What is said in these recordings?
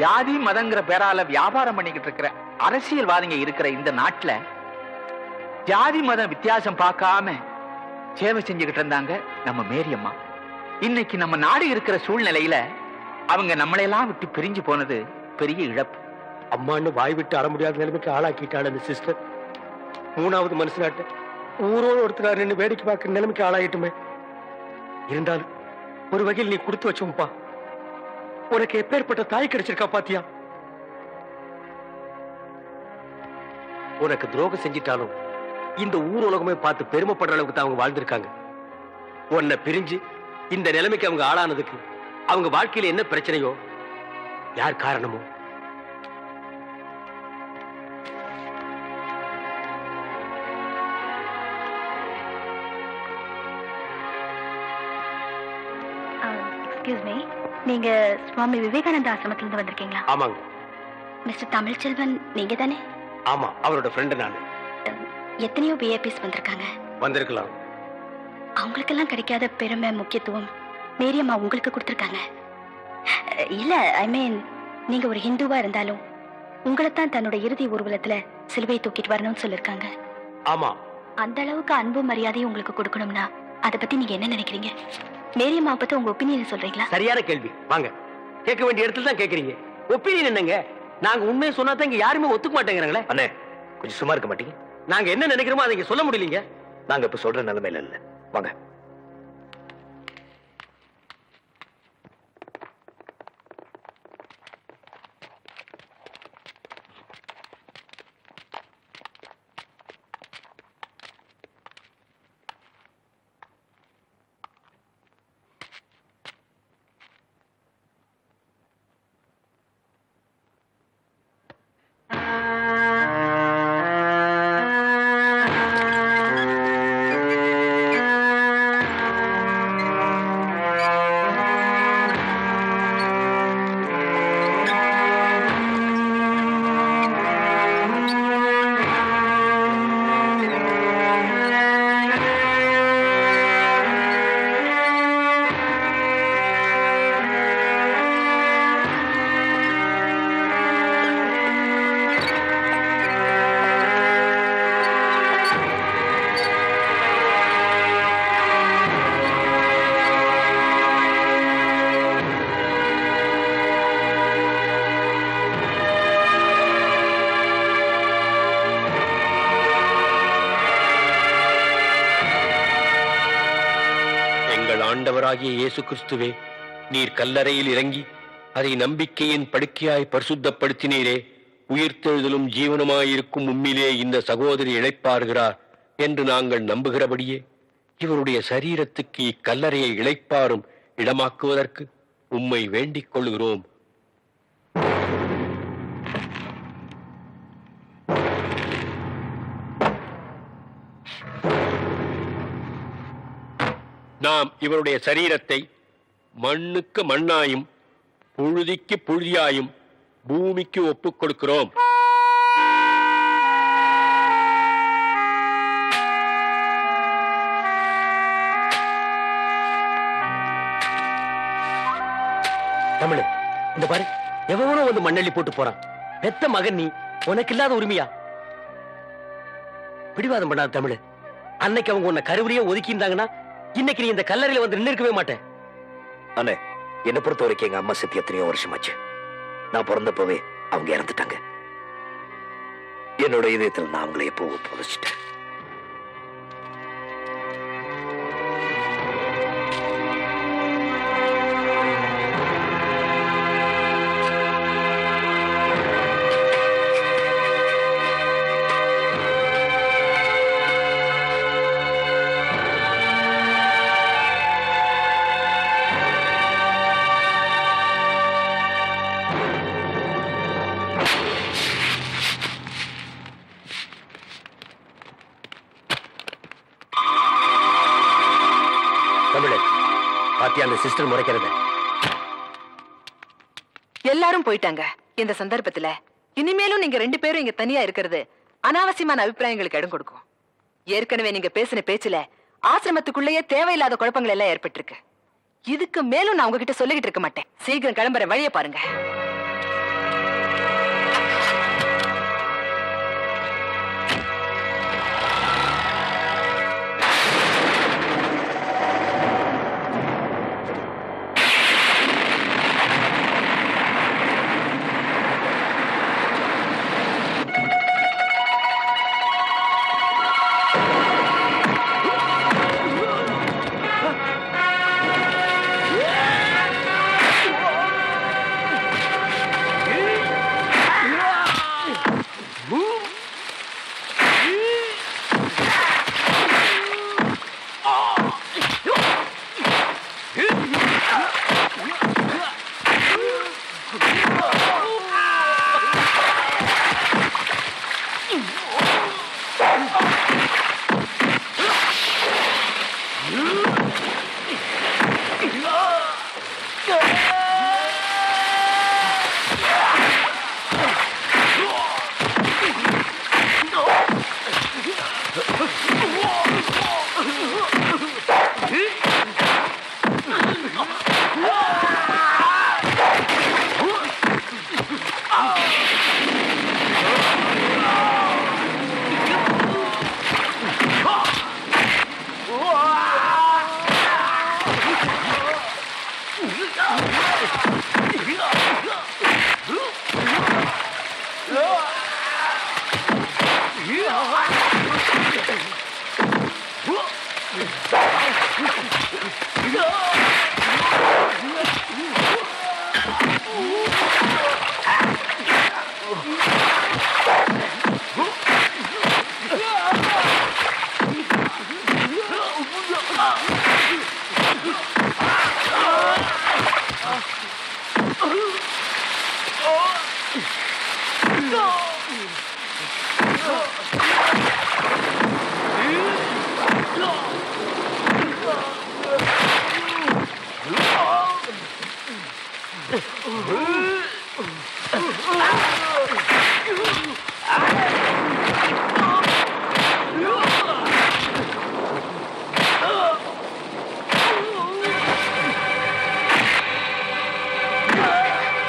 ஜாதி மதங்கிற பேரால வியாபாரம் பண்ணிக்கிட்டு இருக்கிற அரசியல்வாதிங்க இருக்கிற இந்த நாட்டுல ஜாதி மதம் வித்தியாசம் பார்க்காம சேவை செஞ்சுக்கிட்டு இருந்தாங்க நம்ம மேரியம்மா. இன்னைக்கு நம்ம நாடு இருக்கிற சூழ்நிலையில அவங்க நம்மளையெல்லாம் விட்டு பிரிஞ்சு போனது பெரிய இழப்பு. அம்மான்னு வாய் விட்டு அற முடியாத நிலைமைக்கு ஆளாக்கிட்டாள் அந்த சிஸ்டர். மூணாவது மனுஷனாட்ட ஊரோடு ஒருத்தர் வேடிக்கை பார்க்க நிலைமைக்கு ஆளாயிட்டுமே. இருந்தாலும் ஒரு வகையில் நீ கொடுத்து வச்சோம்ப்பா. உனக்கு எப்பேற்பட்ட தாய் கிடைச்சிருக்கா பாத்தியா? உனக்கு துரோகம் செஞ்சிட்டாலும் இந்த ஊர் உலகமே பார்த்து பெருமைப்படுற அளவுக்கு தான் அவங்க வாழ்ந்திருக்காங்க. உன்னை பிரிஞ்சு இந்த நிலைமைக்கு அவங்க ஆளானதுக்கு அவங்க வாழ்க்கையில என்ன பிரச்சனையோ, யார் காரணமோ, எக்ஸ்கியூஸ் மீ, நீங்க சுவாமி விவேகானந்த ஆசிரமத்துல இருந்து வந்திருக்கீங்களா? ஆமாங்க. மிஸ்டர் தமிழ்ச்செல்வன் நீங்க தானே? ஆமா, அவரோட ஃப்ரெண்டு நான். எத்தனையோ விஐபிஸ் வந்திருக்காங்க. வந்திருக்கலாம். அவங்களுக்கெல்லாம் கிடைக்காத பெருமை முக்கியத்துவம் மேரியம்மா உங்களுக்கு கொடுத்துருக்காங்க. இல்ல, ஐ மீன், நீங்க ஒரு ஹிந்துவா இருந்தாலும் உங்களைத்தான் தன்னோட இறுதி ஊர்வலத்துல சிலுவை தூக்கிட்டு வரணும்னு சொல்லிருக்காங்க. ஆமா, அந்த அளவுக்கு அன்பு மரியாதையும் உங்களுக்கு கொடுக்கணும்னா அதை பத்தி நீங்க என்ன நினைக்கிறீங்க? மேரியம்மா பத்தி உங்க ஒப்பீனியன் சொல்றீங்களா? சரியான கேள்வி. வாங்க, கேட்க வேண்டிய இடத்துல தான் கேக்குறீங்க. ஒப்பீனியன் என்னங்க? நாங்க உண்மையை சொன்னா தான் இங்க யாருமே ஒத்துக்க மாட்டேங்கிறாங்களே. அண்ணே, கொஞ்சம் சும்மா இருக்க மாட்டீங்க? நாங்க என்ன நினைக்கிறோமோ அதை சொல்ல முடியலீங்க. நாங்க இப்ப சொல்ற நிலைமையில இல்ல. வாங்க. ஆண்டவராகிய இயேசு கிறிஸ்துவே, நீர் கல்லறையில் இறங்கி அதை நம்பிக்கையின் படுக்கையாய் பரிசுத்தப்படுத்தினீரே. உயிர்த்தெழுதலும் ஜீவனுமாயிருக்கும் உம்மிலே இந்த சகோதரி இளைப்பாறுகிறார் என்று நாங்கள் நம்புகிறபடியே இவருடைய சரீரத்துக்கு இக்கல்லறையை இளைப்பாறும் இடமாக்குவதற்கு உம்மை வேண்டிக் கொள்கிறோம். நாம் இவருடைய சரீரத்தை மண்ணுக்கு மண்ணாயும் புழுதிக்கு புழுதியாயும் பூமிக்கு ஒப்புக் கொடுக்கிறோம். தமிழ், இந்த பாரு, எவனோ வந்து மண்ணள்ளி போட்டு போறான். பெத்த மகன் நீ, உனக்கு இல்லாத உரிமையா? பிடிவாதம் பண்ணாத தமிழ். அன்னைக்கு அவங்க உன்னை கருவிலேயே ஒதுக்கி இருந்தாங்கன்னா இன்னைக்கு நீ இந்த கல்லறையில வந்து நின்று இருக்கவே மாட்டேன். அண்ணே, என்னை பொறுத்த வரைக்கும் எங்க அம்மா செத்து எத்தனையோ வருஷமாச்சு. நான் பிறந்தப்பவே அவங்க இறந்துட்டாங்க. என்னோட இதயத்தில் நான் அவங்களை எப்போ புதைச்சிட்டேன். சிஸ்டர் முறைக்கிறது. எல்லாரும் போயிட்டாங்க. இந்த சந்தர்ப்பத்துல இனிமேலும் நீங்க ரெண்டு பேரும் இங்க தனியா இருக்கிறது அனாவசியமான அபிப்பிராயங்களுக்கு இடம் கொடுக்கும். ஏற்கனவே நீங்க பேசின பேச்சுல ஆசிரமத்துக்குள்ளேயே தேவையில்லாத குழப்பங்கள் எல்லாம் ஏற்பட்டிருக்கு. இதுக்கு மேலும் நான் உங்ககிட்ட சொல்லிக்கிட்டு இருக்க மாட்டேன். சீக்கிரம் கிளம்புற வழியை பாருங்க.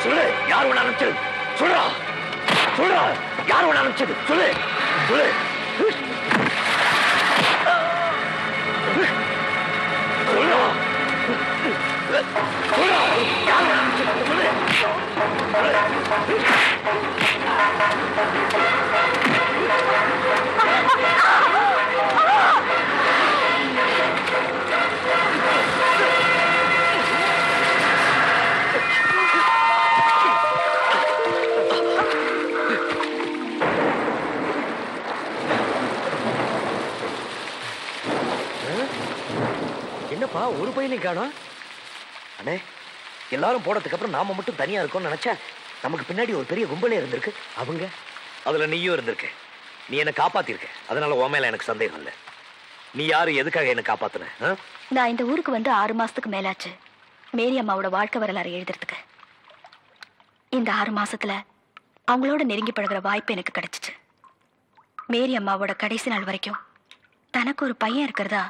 சொல்லு, யார் உன்னை அனுப்பிச்சது? சொல்றா, சொல்றா, யார் உன்னை அனுப்பிச்சது? சொல்லு, சொல்லு. சொல்றா, சொல்றா, யார் உன்னை அனுப்பிச்சது? சொல்லு, என்னப்பா ஒரு பையனையும் காணோம்? அண்ணே, எல்லாரும் போனதுக்கு அப்புறம் நாம மட்டும் தனியா இருக்கோம்னு நினைச்சா நமக்கு பின்னாடி ஒரு பெரிய கும்பலே இருந்திருக்கு. அவங்க அதுல நீயும் இருந்திருக்க. நீ என்ன காப்பாத்திருக்க, அதனால உன் மேல எனக்கு சந்தேகம் இல்லை. நீ யாரு, எதுக்காக என்ன காப்பாத்துன? நான் இந்த ஊருக்கு வந்து 6 மாசத்துக்கு மேலாச்சு மேரி அம்மாவோட வாழ்க்கை வரலாறு எழுதுறதுக்கு. இந்த 6 மாசத்துல அவங்களோட நெருங்கி பழகுற வாய்ப்பு எனக்கு கிடைச்சிச்சு. மேரி அம்மாவோட கடைசி நாள் வரைக்கும் தனக்கு ஒரு பையன் இருக்கிறதா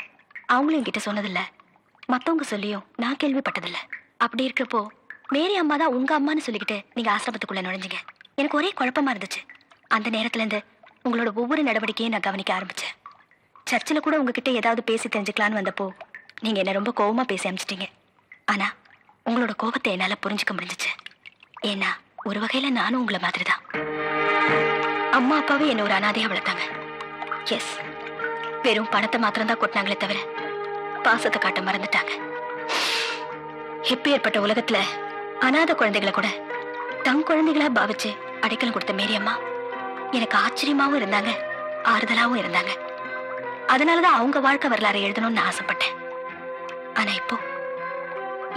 அவங்களும் என்கிட்ட சொன்னதில்ல, மத்தவங்க சொல்லியும் நான் கேள்விப்பட்டதில்ல. அப்படி இருக்கிறப்போ மேரி அம்மா தான் உங்க அம்மான்னு சொல்லிக்கிட்டு நீங்க ஆசிரமத்துக்குள்ள நுழைஞ்சிங்க. எனக்கு ஒரே குழப்பமா இருந்துச்சு. அந்த நேரத்துல இருந்து உங்களோட ஒவ்வொரு நடவடிக்கையும் நான் கவனிக்க ஆரம்பிச்சேன். சர்ச்சில் கூட உங்ககிட்ட ஏதாவது பேசி தெரிஞ்சுக்கலான்னு வந்தப்போ நீங்க என்ன ரொம்ப கோவமா பேசி அனுப்பிச்சிட்டீங்க. ஆனா உங்களோட கோபத்தை என்னால புரிஞ்சுக்க முடிஞ்சிச்சு. ஏன்னா ஒரு வகையில நானும் உங்களை மாதிரி தான். அம்மா அப்பாவே என்ன ஒரு அனாதையா வளர்த்தாங்க. எஸ், வெறும் பணத்தை மாத்திரம் தான் கொட்டினாங்களே தவிர பாசத்தை காட்ட மறந்துட்டாங்க. இப்ப ஏற்பட்ட உலகத்துல அனாதை குழந்தைகளை கூட தன் குழந்தைகளா பாவிச்சு அடைக்கலம் கொடுத்த மேரி அம்மா எனக்கு ஆச்சரியமாவும் இருந்தாங்க, ஆறுதலாவும் இருந்தாங்க. அதனாலதான் அவங்க வாழ்க்கை வரலாறு எழுதணும்னு ஆசைப்பட்டேன். ஆனா இப்போ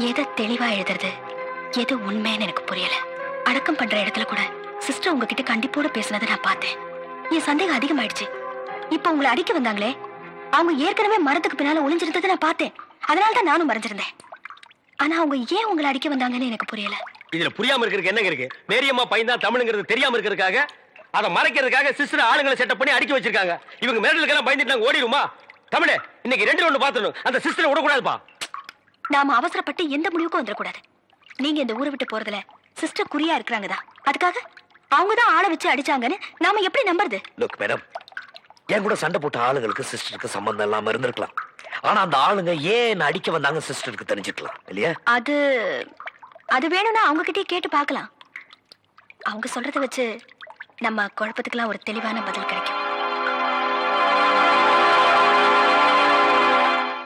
எதை தெளிவா எழுதுறது, எது உண்மைன்னு எனக்கு புரியல. அடக்கம் பண்ற இடத்துல கூட சிஸ்டர் உங்ககிட்ட கண்டிப்போட பேசினதை நான் பார்த்தேன். என் சந்தேகம் அதிகமாயிடுச்சு. இப்ப உங்களை அடிக்க வந்தாங்களே, அவங்க ஏற்கனவே மரத்துக்கு பின்னால ஒளிஞ்சிருந்ததை நான் பார்த்தேன். அதனாலதான் நானும் மறைஞ்சிருந்தேன். ஆனா அவங்க ஏன் உங்களை அடிக்க வந்தாங்கன்னு எனக்கு புரியல. இதுல புரியாம இருக்கிறதுக்கு என்ன இருக்கு? மேரியம்மா பையன் தான் தமிழுங்கிறது தெரியாம இருக்கிறதுக்காக, அதை மறைக்கிறதுக்காக சிஸ்டர் ஆளுங்களை செட்டப் பண்ணி அடிக்க வச்சிருக்காங்க. இவங்க மிரட்டலுக்கெல்லாம் பயந்துட்டு நாங்க ஓடிடுமா? தமிழே, இன்னைக்கு 2 பாத்துடணும். அந்த சிஸ்டரை விடக்கூடாதுப்பா. நாம அவசரப்பட்டு எந்த முடிவுக்கும் வந்துடக்கூடாது. நீங்க இந்த ஊரை விட்டு போறதுல சிஸ்டர் குறியா இருக்கிறாங்கதான். அதுக்காக அவங்கதான் ஆளை வச்சு அடிச்சாங்கன்னு நாம எப்படி நம்புறது? லுக் மேடம், என் கூட சண்டை போட்ட ஆளுங்களுக்கு சிஸ்டருக்கு சம்பந்தம் இல்லாம இருந்திருக்கலாம். ஆனா அந்த ஆளுங்க ஏன் அடிக்க வந்தாங்க சிஸ்டருக்கு தெரிஞ்சுக்கலாம் இல்லையா? அது வேணும்னா அவங்க கிட்டே கேட்டு பார்க்கலாம். அவங்க சொல்றதை வச்சு நம்ம குழப்பத்துக்கெல்லாம் ஒரு தெளிவான பதில் கிடைக்கும்.